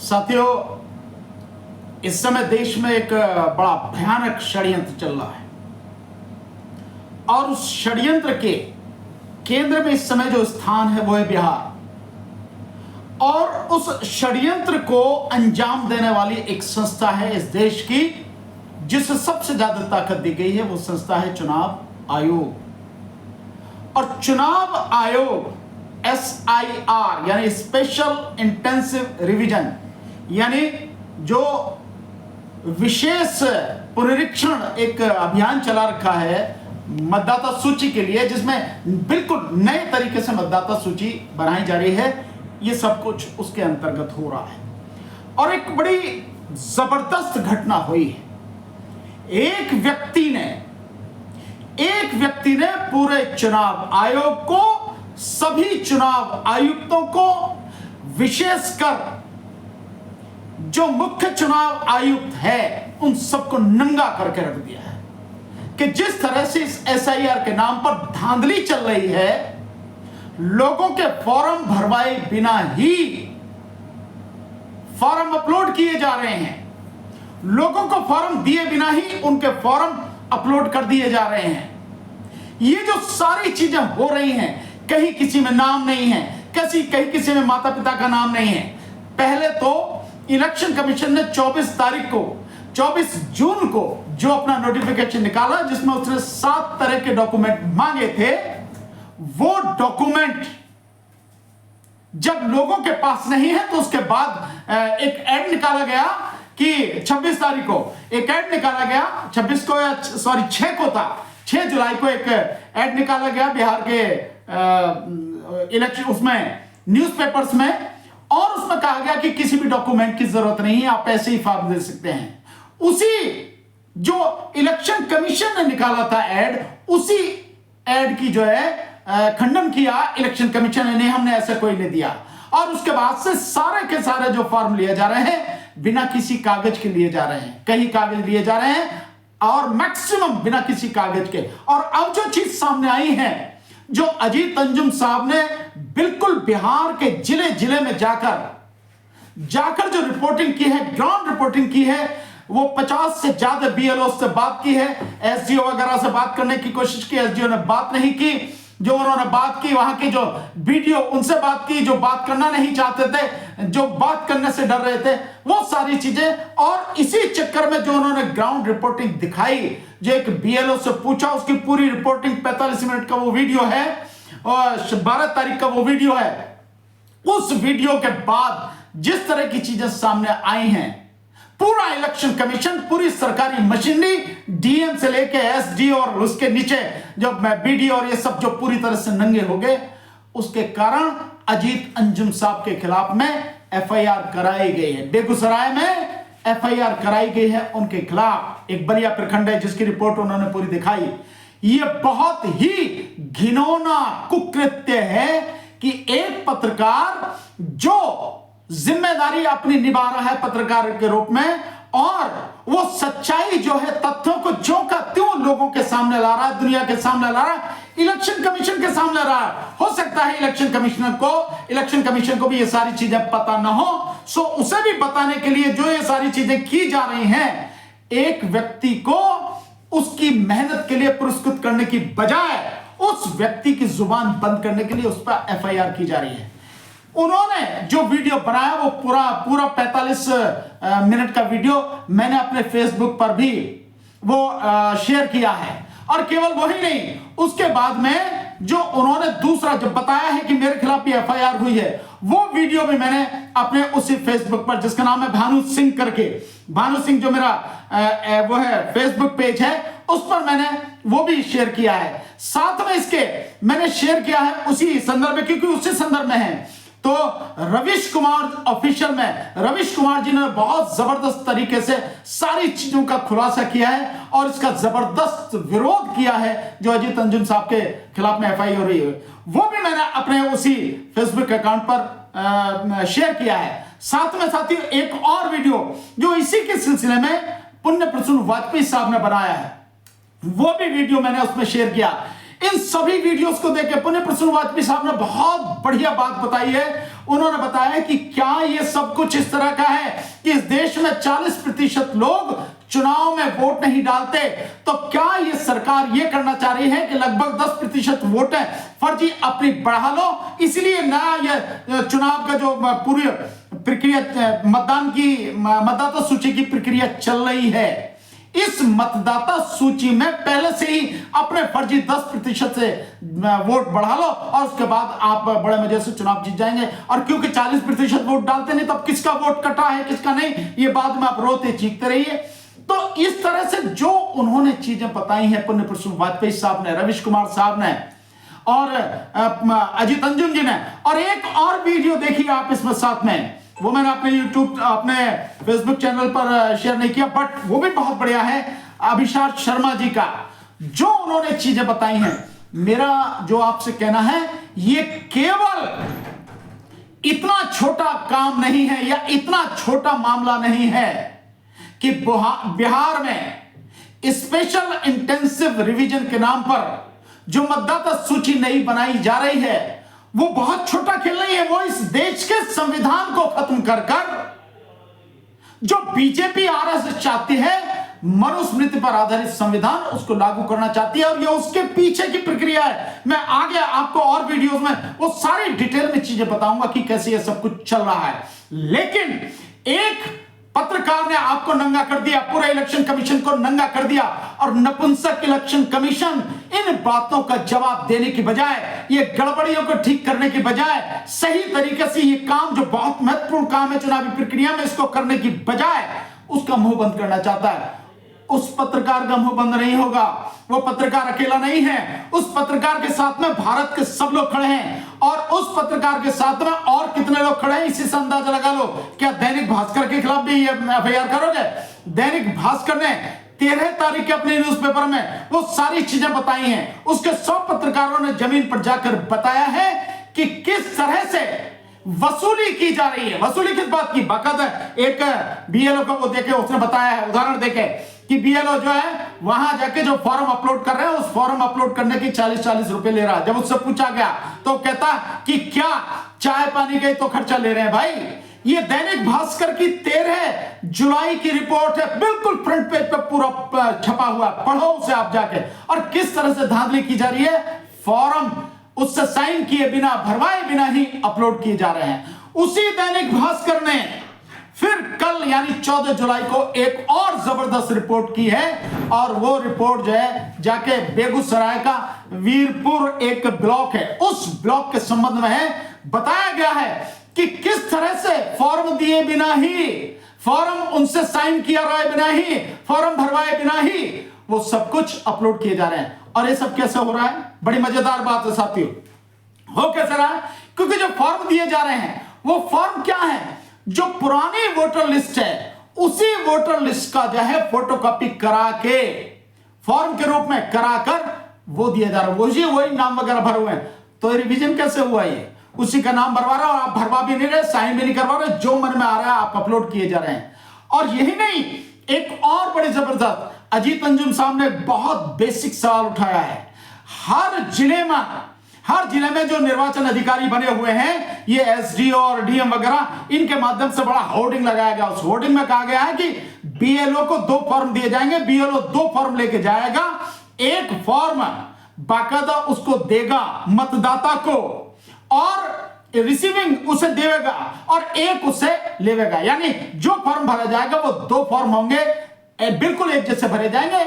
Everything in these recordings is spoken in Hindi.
साथियों, इस समय देश में एक बड़ा भयानक षड्यंत्र चल रहा है और उस षड्यंत्र के केंद्र में इस समय जो स्थान है वो है बिहार। और उस षड्यंत्र को अंजाम देने वाली एक संस्था है इस देश की, जिसे सबसे ज्यादा ताकत दी गई है। वो संस्था है चुनाव आयोग। और चुनाव आयोग SIR यानी स्पेशल इंटेंसिव रिवीजन, यानी जो विशेष पुनरीक्षण एक अभियान चला रखा है मतदाता सूची के लिए, जिसमें बिल्कुल नए तरीके से मतदाता सूची बनाई जा रही है। ये सब कुछ उसके अंतर्गत हो रहा है और एक बड़ी जबरदस्त घटना हुई है। एक व्यक्ति ने पूरे चुनाव आयोग को, सभी चुनाव आयुक्तों को, विशेषकर जो मुख्य चुनाव आयुक्त है उन सबको नंगा करके रख दिया है कि जिस तरह से इस SIR के नाम पर धांधली चल रही है, लोगों के फॉर्म भरवाए बिना ही फॉर्म अपलोड किए जा रहे हैं, लोगों को फॉर्म दिए बिना ही उनके फॉर्म अपलोड कर दिए जा रहे हैं। ये जो सारी चीजें हो रही हैं, कहीं किसी में नाम नहीं है, कहीं किसी में माता पिता का नाम नहीं है। पहले तो इलेक्शन कमीशन ने 24 जून को जो अपना नोटिफिकेशन निकाला, जिसमें उसने 7 तरह के डॉक्यूमेंट मांगे थे, वो डॉक्यूमेंट जब लोगों के पास नहीं है तो उसके बाद एक ऐड निकाला गया कि 26 तारीख को एक ऐड निकाला गया, 26 को या 6 को था, 6 जुलाई को एक ऐड निकाला गया बिहार के इलेक्शन उसमें न्यूज़पेपर्स में, और उसमें कहा गया कि किसी भी डॉक्यूमेंट की जरूरत नहीं है, आप ऐसे ही फॉर्म दे सकते हैं। उसी जो इलेक्शन कमीशन ने निकाला था ऐड, उसी ऐड की जो है खंडन किया इलेक्शन कमीशन ने, हमने ऐसा कोई नहीं दिया। और उसके बाद से सारे के सारे जो फॉर्म लिए जा रहे हैं बिना किसी कागज के लिए जा रहे हैं, कई कागज लिए जा रहे हैं और मैक्सिमम बिना किसी कागज के। और अब जो चीज सामने आई है, जो अजीत अंजुम साहब ने बिल्कुल बिहार के जिले जिले में जाकर जो रिपोर्टिंग की है, ग्राउंड रिपोर्टिंग की है, वो 50 से ज्यादा BLO से बात की है, SDO वगैरह से बात करने की कोशिश की, SDO ने बात नहीं की। जो उन्होंने बात की, वहां की जो BDO उनसे बात की, जो बात करना नहीं चाहते थे, जो बात करने से डर रहे थे, वो सारी चीजें। और इसी चक्कर में जो उन्होंने ग्राउंड रिपोर्टिंग दिखाई, जो एक BLO से पूछा, उसकी पूरी रिपोर्टिंग 45 मिनट का वो वीडियो है और 12 तारीख का वो वीडियो है। उस वीडियो के बाद जिस तरह की चीजें सामने आई हैं, पूरा इलेक्शन कमीशन, पूरी सरकारी मशीनरी, DM से लेके SD और उसके नीचे जो BDO और ये सब जो पूरी तरह से नंगे हो गए, उसके कारण अजीत अंजुम साहब के खिलाफ में FIR कराई गई है। बेगूसराय में FIR कराई गई है उनके खिलाफ। एक बलिया प्रखंड है जिसकी रिपोर्ट उन्होंने पूरी दिखाई। ये बहुत ही घिनौना कुकृत्य है कि एक पत्रकार जो जिम्मेदारी अपनी निभा रहा है पत्रकार के रूप में, और वो सच्चाई जो है, तथ्यों को जो का त्यों लोगों के सामने ला रहा है, दुनिया के सामने ला रहा है, इलेक्शन कमीशन के सामने ला रहा है। हो सकता है इलेक्शन कमीशन को भी ये सारी चीजें पता ना हो, सो उसे भी बताने के लिए जो ये सारी चीजें की जा रही हैं, एक व्यक्ति को उसकी मेहनत के लिए पुरस्कृत करने की बजाय उस व्यक्ति की जुबान बंद करने के लिए उस पर FIR की जा रही है। उन्होंने जो वीडियो बनाया वो पूरा 45 मिनट का वीडियो मैंने अपने फेसबुक पर भी वो शेयर किया है। और केवल वही नहीं, उसके बाद में जो उन्होंने दूसरा जब बताया है कि मेरे खिलाफ भी FIR हुई है, वो वीडियो भी मैंने अपने उसी फेसबुक पर, जिसका नाम है भानु सिंह करके, भानु सिंह जो मेरा वो है फेसबुक पेज है, उस पर मैंने वो भी शेयर किया है। साथ में इसके मैंने शेयर किया है उसी संदर्भ में, क्योंकि उसी संदर्भ में है। तो रविश कुमार ऑफिशियल में रविश कुमार जी ने बहुत जबरदस्त तरीके से सारी चीजों का खुलासा किया है और इसका जबरदस्त विरोध किया है जो अजीत अंजुम साहब के खिलाफ में FIR हो रही है। वो भी मैंने अपने उसी फेसबुक अकाउंट पर शेयर किया है। साथ में साथियों एक और वीडियो जो इसी के सिलसिले में पुण्य प्रसून वाजपेयी साहब ने बनाया है, वो भी वीडियो मैंने उसमें शेयर किया। इन सभी वीडियोस को देख के पुण्य प्रसून वाजपेयी साहब ने बहुत बढ़िया बात बताई है। उन्होंने बताया कि क्या ये सब कुछ इस तरह का है कि इस देश में 40% लोग चुनाव में वोट नहीं डालते, तो क्या ये सरकार ये करना चाह रही है कि लगभग 10% वोट है फर्जी अपनी बढ़ा लो, इसलिए नया ये चुनाव का जो पूरी प्रक्रिया मतदाता सूची की प्रक्रिया चल रही है, इस मतदाता सूची में पहले से ही अपने फर्जी 10% से वोट बढ़ा लो और उसके बाद आप बड़े मजे से चुनाव जीत जाएंगे। और क्योंकि 40% वोट डालते नहीं, तब किसका वोट कटा है किसका नहीं, ये बाद में आप रोते चीखते रहिए। तो इस तरह से जो उन्होंने चीजें बताई हैं पुण्य प्रसून वाजपेयी साहब ने, रविश कुमार साहब ने और अजीत अंजुम जी ने, और एक और वीडियो देखिए आप इसमें साथ में, वो मैंने अपने YouTube अपने फेसबुक चैनल पर शेयर नहीं किया, बट वो भी बहुत बढ़िया है, अभिषाक शर्मा जी का जो उन्होंने चीजें बताई हैं। मेरा जो आपसे कहना है, ये केवल इतना छोटा काम नहीं है या इतना छोटा मामला नहीं है कि बिहार में स्पेशल इंटेंसिव रिवीजन के नाम पर जो मतदाता सूची नई बनाई जा रही है, वो बहुत छोटा खेल नहीं है। वो इस देश के संविधान को खत्म कर जो बीजेपी आरएसएस चाहती है, मनुस्मृति पर आधारित संविधान, उसको लागू करना चाहती है, और ये उसके पीछे की प्रक्रिया है। मैं आगे आपको और वीडियोस में वो सारी डिटेल में चीजें बताऊंगा कि कैसे ये सब कुछ चल रहा है। लेकिन एक पत्रकार ने आपको नंगा कर दिया, पूरे इलेक्शन कमीशन को नंगा कर दिया, और नपुंसक इलेक्शन कमीशन इन बातों का जवाब देने की बजाय, ये गड़बड़ियों को ठीक करने की बजाय, सही तरीके से ये काम जो बहुत महत्वपूर्ण काम है चुनावी प्रक्रिया में, इसको करने की बजाय उसका मुंह बंद करना चाहता है। उस पत्रकार का मुंह बंद नहीं होगा। वो पत्रकार अकेला नहीं है, उस पत्रकार के साथ में भारत के सब लोग खड़े हैं, और उस पत्रकार के साथ में और कितने लोग खड़े हैं इसी से अंदाजा लगा लो। क्या दैनिक भास्कर के खिलाफ भी एफआईआर करोगे? दैनिक भास्कर ने 13 तारीख के अपने न्यूज़पेपर में वो सारी चीजें बताई हैं। उसके 100 पत्रकारों ने जमीन पर जाकर बताया है कि किस तरह से वसूली की जा रही है। वसूली किस बात की? बाकायदा एक बीएलओ को वो देखे, उसने बताया है उदाहरण देके कि बीएलओ जो है वहां जाके जो फॉर्म अपलोड कर रहे हैं, उस फॉर्म अपलोड करने की 40-40 रुपए ले रहा है। जब उससे पूछा गया तो कहता कि क्या चाय पानी के तो खर्चा ले रहे हैं भाई। ये दैनिक भास्कर की 13 जुलाई की रिपोर्ट है, बिल्कुल फ्रंट पेज पे पूरा छपा हुआ, पढ़ो उसे आप जाके। और किस तरह से धांधली की जा रही है, फॉर्म उससे साइन किए बिना, भरवाए बिना ही अपलोड किए जा रहे हैं। उसी दैनिक भास्कर ने फिर कल यानी 14 जुलाई को एक और जबरदस्त रिपोर्ट की है, और वो रिपोर्ट जो है जाके बेगूसराय का वीरपुर एक ब्लॉक है, उस ब्लॉक के संबंध में है। बताया गया है कि किस तरह से फॉर्म दिए बिना ही, फॉर्म उनसे साइन किया रहे बिना ही, फॉर्म भरवाए बिना ही वो सब कुछ अपलोड किए जा रहे हैं। और ये सब कैसे हो रहा है? बड़ी मजेदार बात है साथियों। हो कैसे रहा है? क्योंकि जो फॉर्म दिए जा रहे हैं वो फॉर्म क्या है, जो पुरानी वोटर लिस्ट है उसी वोटर लिस्ट का जो है फोटोकॉपी करा के फॉर्म के रूप में कराकर वो दिया जा रहा है। वही नाम वगैरह भरे हुए हैं। तो रिवीजन कैसे हुआ? ये उसी का नाम भरवा रहा, और आप भरवा भी नहीं रहे, साइन भी नहीं करवा रहे, जो मन में आ रहा है आप अपलोड किए जा रहे हैं। और यही नहीं, एक और बड़ी जबरदस्त, अजीत अंजुम साहब ने बहुत बेसिक सवाल उठाया है। हर जिले में जो निर्वाचन अधिकारी बने हुए हैं, ये एसडीओ और डीएम वगैरह, इनके माध्यम से बड़ा होर्डिंग लगाया गया। उस होर्डिंग में कहा गया है कि बीएलओ को 2 फॉर्म दिए जाएंगे, बीएलओ 2 फॉर्म लेके जाएगा, एक फॉर्म बाकायदा उसको देगा मतदाता को, और रिसीविंग उसे देगा, और एक उसे लेवेगा। यानी जो फॉर्म भरा जाएगा वो 2 फॉर्म होंगे, बिल्कुल एक जैसे भरे जाएंगे,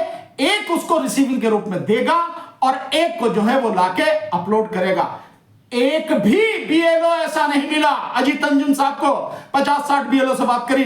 एक उसको रिसीविंग के रूप में देगा और एक को जो है वो लाके अपलोड करेगा। एक भी बीएलओ ऐसा नहीं मिला अजीत अंजुम साहब को, 50-60 बीएलओ से बात करी,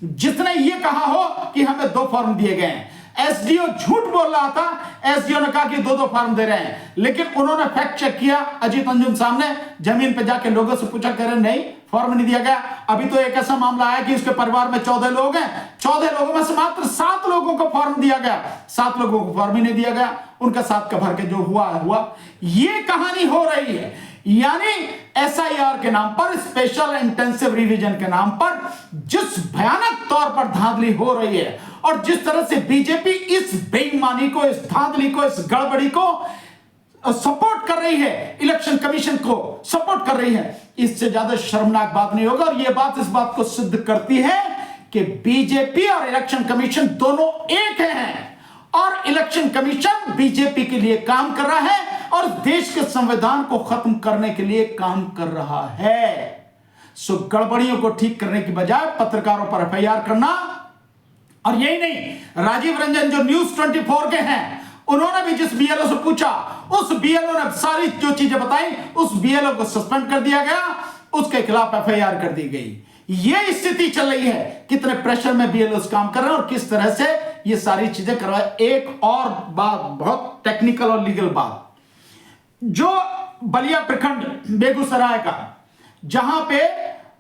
जिसने ये कहा हो कि हमें 2 फॉर्म दिए गए हैं। एसडीओ झूठ बोल रहा था, एसडीओ ने कहा कि 2-2 फॉर्म दे रहे हैं, लेकिन उन्होंने फैक्ट चेक किया। अजीत अंजुम साहब ने जमीन पे जाके लोगों से पूछा, कह रहे नहीं फॉर्म नहीं दिया गया। अभी तो एक ऐसा मामला आया कि उसके परिवार में 14 लोग हैं, 14 लोगों में से मात्र 7 लोगों को फॉर्म दिया गया, 7 लोगों को फॉर्म ही नहीं दिया गया। उनका 7 का भर के जो हुआ। ये कहानी हो रही है। यानी एसआईआर के नाम पर, स्पेशल इंटेंसिव रिवीजन के नाम पर जिस भयानक तौर पर धांधली हो रही है, और जिस तरह से बीजेपी इस बेईमानी को, इस धांधली को, इस गड़बड़ी को सपोर्ट कर रही है, इलेक्शन कमीशन को सपोर्ट कर रही है, इससे ज्यादा शर्मनाक बात नहीं होगा। और यह बात इस बात को सिद्ध करती है कि बीजेपी और इलेक्शन कमीशन दोनों एक हैं, और इलेक्शन कमीशन बीजेपी के लिए काम कर रहा है और देश के संविधान को खत्म करने के लिए काम कर रहा है। सो गड़बड़ियों को ठीक करने की बजाय पत्रकारों पर एफआईआर करना, और यही नहीं, राजीव रंजन जो न्यूज 24 के हैं, उन्होंने भी जिस बीएलओ से पूछा, उस बीएलओ ने सारी जो चीजें बताई, उस बीएलओ को सस्पेंड कर दिया गया, उसके खिलाफ एफआईआर कर दी गई। ये स्थिति चल रही है, कितने प्रेशर में बीएलओ काम कर रहे हैं और किस तरह से ये सारी चीजें करवाए। एक और बात, बहुत टेक्निकल और लीगल बात, जो बलिया प्रखंड बेगूसराय का, जहां पे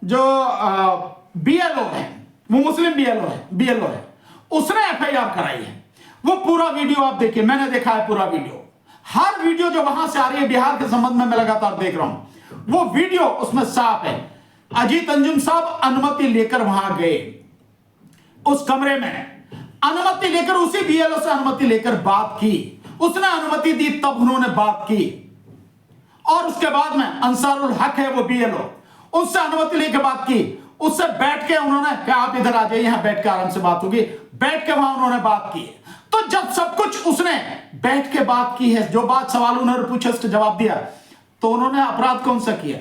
जो बीएलओ है वो मुस्लिम बीएलओ है, उसने एफआईआर कराई है। वो पूरा वीडियो आप देखिए, मैंने देखा है पूरा वीडियो, हर वीडियो जो वहां से आ रही है बिहार के संबंध में मैं लगातार देख रहा हूं, वो वीडियो उसमें साफ है। अजीत अंजुम साहब अनुमति लेकर वहां गए, उस कमरे में अनुमति लेकर, उसी बीएलओ से अनुमति लेकर बात की, उसने अनुमति दी तब उन्होंने बात की। और उसके बाद में अंसारुल हक है वो बीएलओ, उससे अनुमति लेकर बात की, उससे बैठ के उन्होंने कहा आप इधर आ जाइए, यहां बैठ के आराम से बात होगी, बैठ के वहां उन्होंने बात की। तो जब सब कुछ उसने बैठ के बात की है, जो बात सवाल उन्होंने पूछे उसका जवाब दिया, तो उन्होंने अपराध कौन सा किया?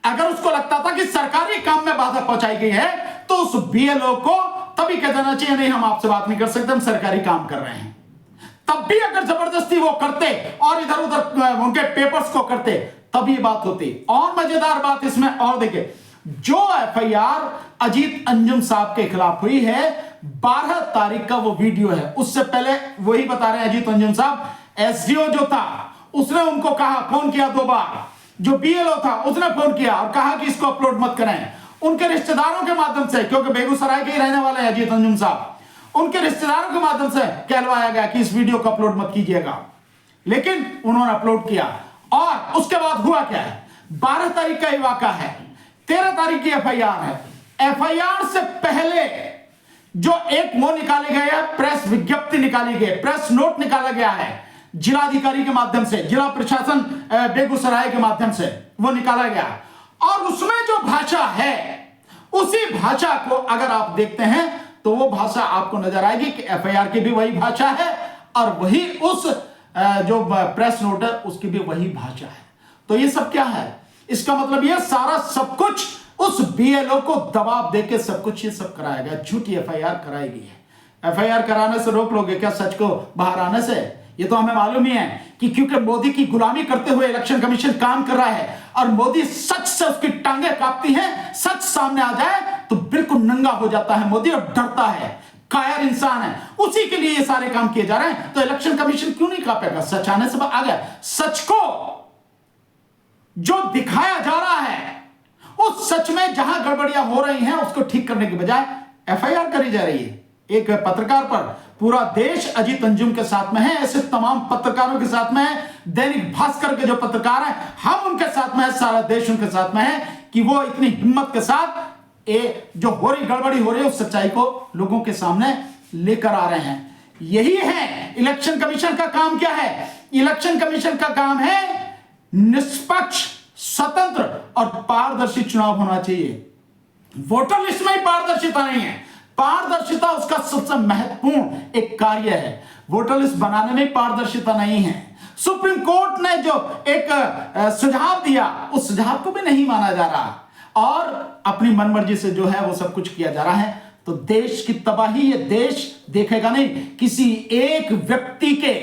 अगर उसको लगता था कि सरकारी काम में बाधा पहुंचाई गई है, तो उस बीएलओ को तभी कह देना चाहिए नहीं हम आपसे बात नहीं कर सकते, हम सरकारी काम कर रहे हैं। तब भी अगर जबरदस्ती वो करते और इधर उधर उनके पेपर्स को करते, तब ये बात होती। और मजेदार बात इसमें और देखिए, जो एफआईआर अजीत अंजुम साहब के खिलाफ हुई है, 12 तारीख का वो वीडियो है। उससे पहले वही बता रहे हैं अजीत अंजुम साहब, एसडीओ जो था उसने उनको कहा, फोन किया 2 बार, जो बीएलओ था उसने फोन किया और कहा कि इसको अपलोड मत करें। उनके रिश्तेदारों के माध्यम से, क्योंकि बेगूसराय के ही रहने वाले हैं अजीत अंजुम साहब, उनके रिश्तेदारों के माध्यम से कहलवाया गया कि इस वीडियो को अपलोड मत कीजिएगा, लेकिन उन्होंने अपलोड किया। और उसके बाद हुआ क्या है, 12 तारीख का ये वाकया है, 13 तारीख की एफआईआर है। एफआईआर से पहले जो एक वो निकाले गए हैं, प्रेस विज्ञप्ति निकाली गई, प्रेस नोट निकाला गया है जिलाधिकारी के माध्यम से, जिला प्रशासन बेगूसराय के माध्यम से वो निकाला गया, और उसमें जो भाषा है, उसी भाषा को अगर आप देखते हैं तो वो भाषा आपको नजर आएगी कि एफआईआर की भी वही भाषा है और वही उस जो प्रेस नोट है उसकी भी वही भाषा है। तो ये सब क्या है, इसका मतलब ये सारा सब कुछ उस बीएलओ को दबाव देके सब कुछ ये सब कराया गया, झूठी एफआईआर कराई गई है। एफआईआर कराने से रोक लोगे क्या सच को बाहर आने से? ये तो हमें मालूम ही है कि क्योंकि मोदी की गुलामी करते हुए इलेक्शन कमीशन काम कर रहा है और मोदी सच से उसकी टांगे कांपती हैं, सच सामने आ जाए तो बिल्कुल नंगा हो जाता है मोदी और डरता है, कायर इंसान है, उसी के लिए ये सारे काम किए जा रहे हैं। तो इलेक्शन कमीशन क्यों नहीं कांपेगा? सच आने से आ गया, सच को जो दिखाया जा रहा है उस सच में जहां गड़बड़ियां हो रही हैं उसको ठीक करने की बजाय एफआईआर करी जा रही है एक पत्रकार पर। पूरा देश अजीत अंजुम के साथ में है, ऐसे तमाम पत्रकारों के साथ में है, दैनिक भास्कर के जो पत्रकार हैं हम उनके साथ में है, सारा देश उनके साथ में है कि वो इतनी हिम्मत के साथ जो हो रही गड़बड़ी हो रही है उस सच्चाई को लोगों के सामने लेकर आ रहे हैं। यही है इलेक्शन कमीशन का काम। क्या है इलेक्शन कमीशन का काम? है निष्पक्ष, स्वतंत्र और पारदर्शी चुनाव होना चाहिए। वोटर लिस्ट में ही पारदर्शिता नहीं है, पारदर्शिता उसका सबसे महत्वपूर्ण एक कार्य है। वोटर लिस्ट बनाने में पारदर्शिता नहीं है। सुप्रीम कोर्ट ने जो एक सुझाव दिया उस सुझाव को भी नहीं माना जा रहा और अपनी मनमर्जी से जो है वो सब कुछ किया जा रहा है। तो देश की तबाही ये देश देखेगा नहीं। किसी एक व्यक्ति के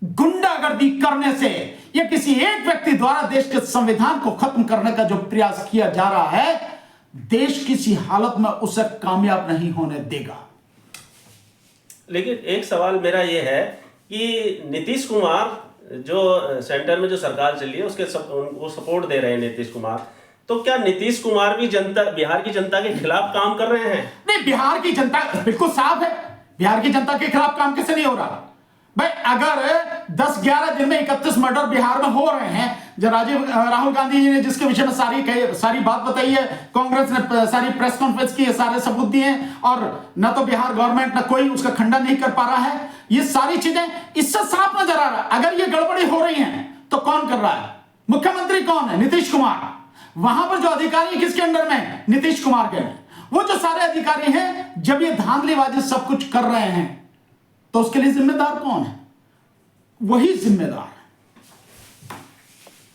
गुंडागर्दी करने से या किसी एक व्यक्ति द्वारा देश के संविधान को खत्म करने का जो प्रयास किया जा रहा है, देश किसी हालत में उसे कामयाब नहीं होने देगा। लेकिन एक सवाल मेरा यह है कि नीतीश कुमार जो सेंटर में जो सरकार चल रही है उसके वो सपोर्ट दे रहे हैं नीतीश कुमार, तो क्या नीतीश कुमार भी बिहार की जनता के खिलाफ काम कर रहे हैं? नहीं, बिहार की जनता बिल्कुल साफ है, बिहार की जनता के खिलाफ काम कैसे नहीं हो रहा भाई? अगर 10-11 दिन में 31 मर्डर बिहार में हो रहे हैं, जो राहुल गांधी जी ने जिसके विषय में सारी बात बताई है, कांग्रेस ने सारी प्रेस कॉन्फ्रेंस की है, सारे सबूत दिए हैं और न तो बिहार गवर्नमेंट न कोई उसका खंडन नहीं कर पा रहा है, ये सारी चीजें इससे साफ नजर आ रहा है। अगर ये गड़बड़ी हो रही है तो कौन कर रहा है? मुख्यमंत्री कौन है? नीतीश कुमार। वहां पर जो अधिकारी किसके अंडर में है? नीतीश कुमार के। वो जो सारे अधिकारी हैं, जब ये धांधलीबाजी सब कुछ कर रहे हैं तो उसके लिए जिम्मेदार कौन है? वही जिम्मेदार है।